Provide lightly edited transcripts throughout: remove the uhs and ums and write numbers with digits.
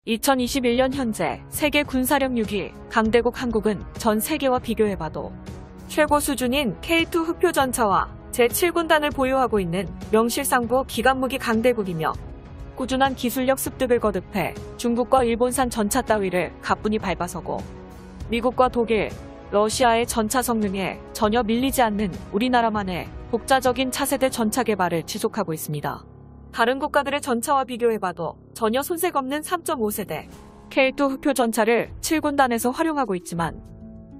2021년 현재 세계 군사력 6위 강대국 한국은 전 세계와 비교해봐도 최고 수준인 K2 흑표 전차와 제7군단을 보유하고 있는 명실상부 기관무기 강대국이며 꾸준한 기술력 습득을 거듭해 중국과 일본산 전차 따위를 가뿐히 밟아서고 미국과 독일, 러시아의 전차 성능에 전혀 밀리지 않는 우리나라만의 독자적인 차세대 전차 개발을 지속하고 있습니다. 다른 국가들의 전차와 비교해봐도 전혀 손색 없는 3.5세대 K2 흑표 전차를 7군단에서 활용하고 있지만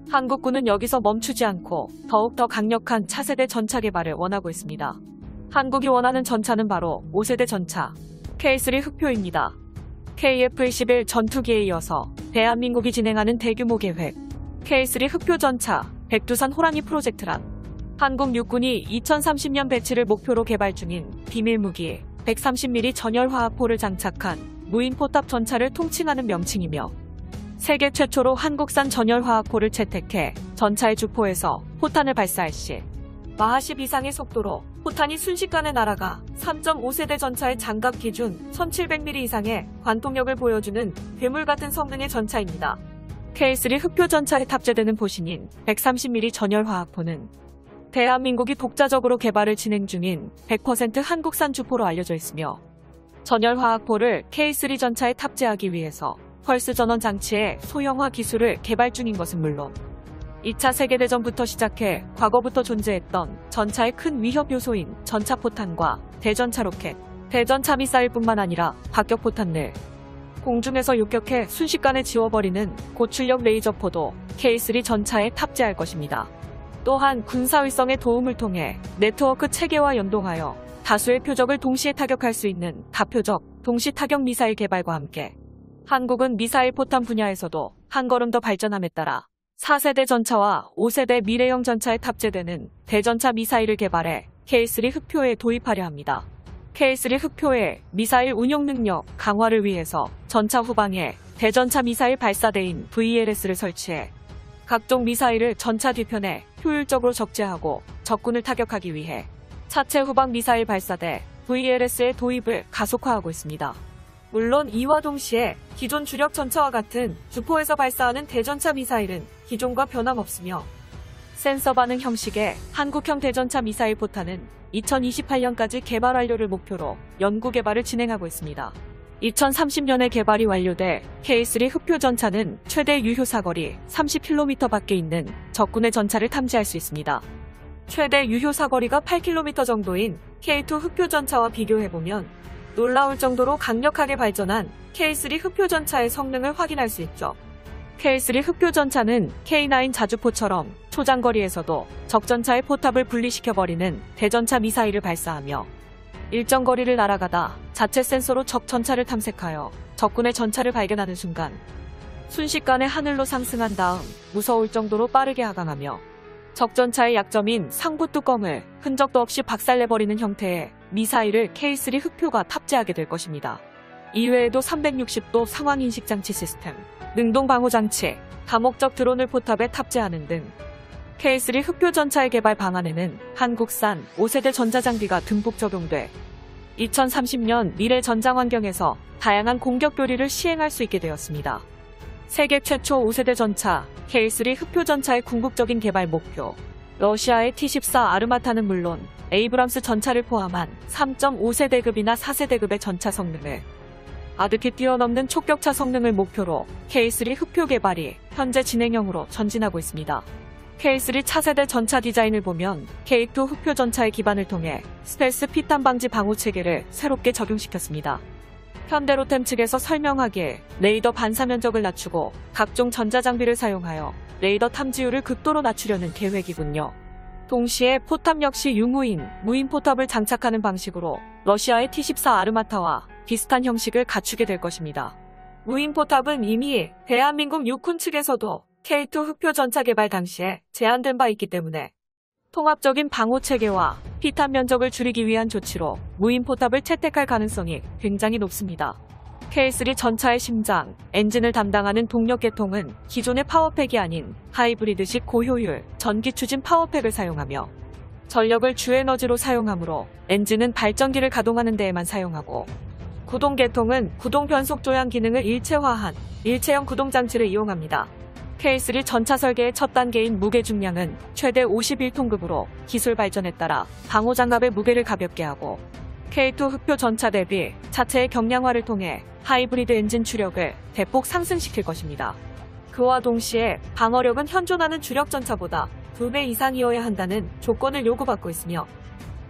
한국군은 여기서 멈추지 않고 더욱더 강력한 차세대 전차 개발을 원하고 있습니다. 한국이 원하는 전차는 바로 5세대 전차 K3 흑표입니다. KF-21 전투기에 이어서 대한민국이 진행하는 대규모 계획 K3 흑표 전차 백두산 호랑이 프로젝트란 한국 육군이 2030년 배치를 목표로 개발 중인 비밀무기 130mm 전열화학포를 장착한 무인 포탑 전차를 통칭하는 명칭이며 세계 최초로 한국산 전열화학포를 채택해 전차의 주포에서 포탄을 발사할 시 마하 10 이상의 속도로 포탄이 순식간에 날아가 3.5세대 전차의 장갑 기준 1700mm 이상의 관통력을 보여주는 괴물 같은 성능의 전차입니다. K3 흑표 전차에 탑재되는 포신인 130mm 전열화학포는 대한민국이 독자적으로 개발을 진행 중인 100% 한국산 주포로 알려져 있으며 전열화학포를 K3 전차에 탑재하기 위해서 펄스 전원 장치의 소형화 기술을 개발 중인 것은 물론 2차 세계대전부터 시작해 과거부터 존재했던 전차의 큰 위협 요소인 전차포탄과 대전차 로켓, 대전차 미사일뿐만 아니라 박격포탄을 공중에서 욕격해 순식간에 지워버리는 고출력 레이저포도 K3 전차에 탑재할 것입니다. 또한 군사위성의 도움을 통해 네트워크 체계와 연동하여 다수의 표적을 동시에 타격할 수 있는 다표적 동시타격 미사일 개발과 함께 한국은 미사일 포탄 분야에서도 한 걸음 더 발전함에 따라 4세대 전차와 5세대 미래형 전차에 탑재되는 대전차 미사일을 개발해 K3 흑표에 도입하려 합니다. K3 흑표의 미사일 운용 능력 강화를 위해서 전차 후방에 대전차 미사일 발사대인 VLS를 설치해 각종 미사일을 전차 뒤편에 효율적으로 적재하고 적군을 타격하기 위해 차체 후방 미사일 발사대 VLS의 도입을 가속화하고 있습니다. 물론 이와 동시에 기존 주력 전차와 같은 주포에서 발사하는 대전차 미사일은 기존과 변함없으며 센서 반응 형식의 한국형 대전차 미사일 포탄은 2028년까지 개발 완료를 목표로 연구 개발을 진행하고 있습니다. 2030년에 개발이 완료돼 K3 흑표 전차는 최대 유효 사거리 30km 밖에 있는 적군의 전차를 탐지할 수 있습니다. 최대 유효 사거리가 8km 정도인 K2 흑표 전차와 비교해보면 놀라울 정도로 강력하게 발전한 K3 흑표 전차의 성능을 확인할 수 있죠. K3 흑표 전차는 K9 자주포처럼 초장거리에서도 적전차의 포탑을 분리시켜버리는 대전차 미사일을 발사하며 일정 거리를 날아가다 자체 센서로 적 전차를 탐색하여 적군의 전차를 발견하는 순간 순식간에 하늘로 상승한 다음 무서울 정도로 빠르게 하강하며 적 전차의 약점인 상부 뚜껑을 흔적도 없이 박살내버리는 형태의 미사일을 K3 흑표가 탑재하게 될 것입니다. 이외에도 360도 상황인식 장치 시스템, 능동 방호 장치, 다목적 드론을 포탑에 탑재하는 등 K3 흑표 전차의 개발 방안에는 한국산 5세대 전자장비가 듬뿍 적용돼 2030년 미래 전장 환경에서 다양한 공격 교리를 시행할 수 있게 되었습니다. 세계 최초 5세대 전차 K3 흑표 전차의 궁극적인 개발 목표 러시아의 T-14 아르마타는 물론 에이브람스 전차를 포함한 3.5세대급이나 4세대급의 전차 성능을 아득히 뛰어넘는 촉격차 성능을 목표로 K3 흑표 개발이 현재 진행형으로 전진하고 있습니다. K3 차세대 전차 디자인을 보면 K2 흑표 전차의 기반을 통해 스텔스 피탄 방지 방호 체계를 새롭게 적용시켰습니다. 현대로템 측에서 설명하기에 레이더 반사 면적을 낮추고 각종 전자장비를 사용하여 레이더 탐지율을 극도로 낮추려는 계획이군요. 동시에 포탑 역시 유무인, 무인 포탑을 장착하는 방식으로 러시아의 T-14 아르마타와 비슷한 형식을 갖추게 될 것입니다. 무인 포탑은 이미 대한민국 육군 측에서도 K2 흑표 전차 개발 당시에 제한된 바 있기 때문에 통합적인 방호 체계와 피탄 면적을 줄이기 위한 조치로 무인 포탑을 채택할 가능성이 굉장히 높습니다. K3 전차의 심장, 엔진을 담당하는 동력 계통은 기존의 파워팩이 아닌 하이브리드식 고효율 전기 추진 파워팩을 사용하며 전력을 주에너지로 사용하므로 엔진은 발전기를 가동하는 데에만 사용하고 구동 계통은 구동 변속 조향 기능을 일체화한 일체형 구동 장치를 이용합니다. K3 전차 설계의 첫 단계인 무게 중량은 최대 51톤급으로 기술 발전에 따라 방호 장갑의 무게를 가볍게 하고 K2 흑표 전차 대비 차체의 경량화를 통해 하이브리드 엔진 추력을 대폭 상승시킬 것입니다. 그와 동시에 방어력은 현존하는 주력 전차보다 2배 이상이어야 한다는 조건을 요구받고 있으며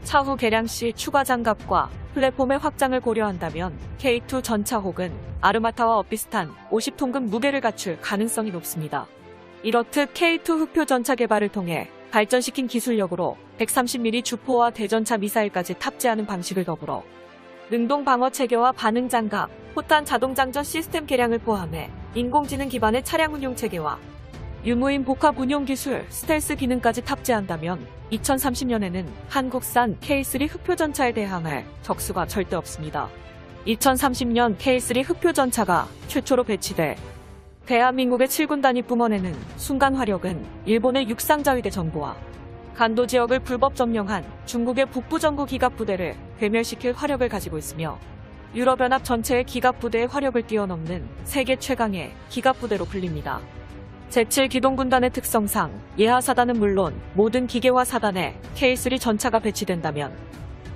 차후 개량 시 추가 장갑과 플랫폼의 확장을 고려한다면 K2 전차 혹은 아르마타와 엇비슷한 50톤급 무게를 갖출 가능성이 높습니다. 이렇듯 K2 흑표 전차 개발을 통해 발전시킨 기술력으로 130mm 주포와 대전차 미사일까지 탑재하는 방식을 더불어 능동 방어 체계와 반응 장갑, 포탄 자동 장전 시스템 개량을 포함해 인공지능 기반의 차량 운용 체계와 유무인 복합 운용 기술, 스텔스 기능까지 탑재한다면 2030년에는 한국산 K3 흑표 전차에 대항할 적수가 절대 없습니다. 2030년 K3 흑표 전차가 최초로 배치돼 대한민국의 7군단이 뿜어내는 순간 화력은 일본의 육상자위대 정부와 간도 지역을 불법 점령한 중국의 북부 전구 기갑부대를 괴멸시킬 화력을 가지고 있으며 유럽연합 전체의 기갑부대의 화력을 뛰어넘는 세계 최강의 기갑부대로 불립니다. 제7기동군단의 특성상 예하사단은 물론 모든 기계화 사단에 K3 전차가 배치된다면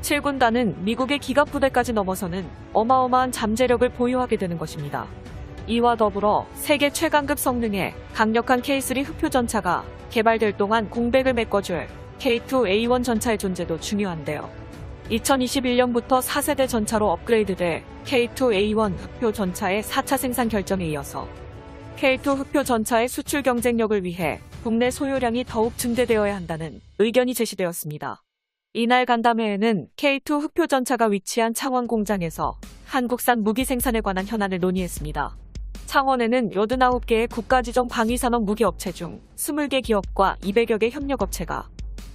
7군단은 미국의 기갑부대까지 넘어서는 어마어마한 잠재력을 보유하게 되는 것입니다. 이와 더불어 세계 최강급 성능의 강력한 K3 흑표 전차가 개발될 동안 공백을 메꿔줄 K2A1 전차의 존재도 중요한데요. 2021년부터 4세대 전차로 업그레이드될 K2A1 흑표 전차의 4차 생산 결정에 이어서 K2 흑표 전차의 수출 경쟁력을 위해 국내 소요량이 더욱 증대되어야 한다는 의견이 제시되었습니다. 이날 간담회에는 K2 흑표 전차가 위치한 창원 공장에서 한국산 무기 생산에 관한 현안을 논의했습니다. 창원에는 89개의 국가지정 방위산업 무기업체 중 20개 기업과 200여 개 협력업체가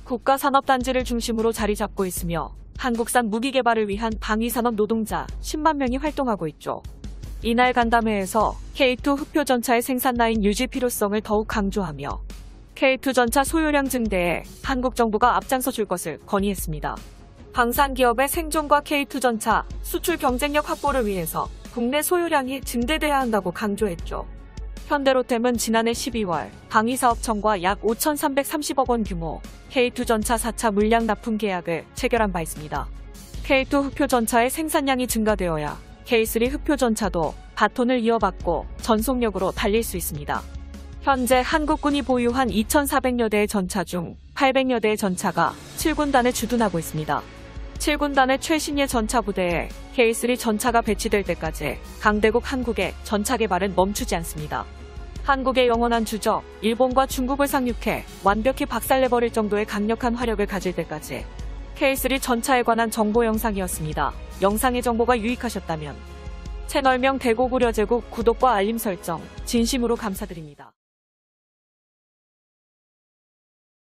국가산업단지를 중심으로 자리 잡고 있으며 한국산 무기 개발을 위한 방위산업 노동자 10만 명이 활동하고 있죠. 이날 간담회에서 K2 흑표 전차의 생산 라인 유지 필요성을 더욱 강조하며 K2 전차 소요량 증대에 한국 정부가 앞장서 줄 것을 건의했습니다. 방산기업의 생존과 K2 전차 수출 경쟁력 확보를 위해서 국내 소요량이 증대돼야 한다고 강조했죠. 현대로템은 지난해 12월 방위사업청과 약 5,330억 원 규모 K2 전차 4차 물량 납품 계약을 체결한 바 있습니다. K2 흑표 전차의 생산량이 증가되어야 K3 흑표 전차도 바톤을 이어받고 전속력으로 달릴 수 있습니다. 현재 한국군이 보유한 2,400여 대의 전차 중 800여 대의 전차가 7군단에 주둔하고 있습니다. 7군단의 최신의 전차 부대에 K3 전차가 배치될 때까지 강대국 한국의 전차 개발은 멈추지 않습니다. 한국의 영원한 주적, 일본과 중국을 상륙해 완벽히 박살내버릴 정도의 강력한 화력을 가질 때까지 K3 전차에 관한 정보 영상이었습니다. 영상의 정보가 유익하셨다면 채널명 대고구려제국 구독과 알림 설정 진심으로 감사드립니다.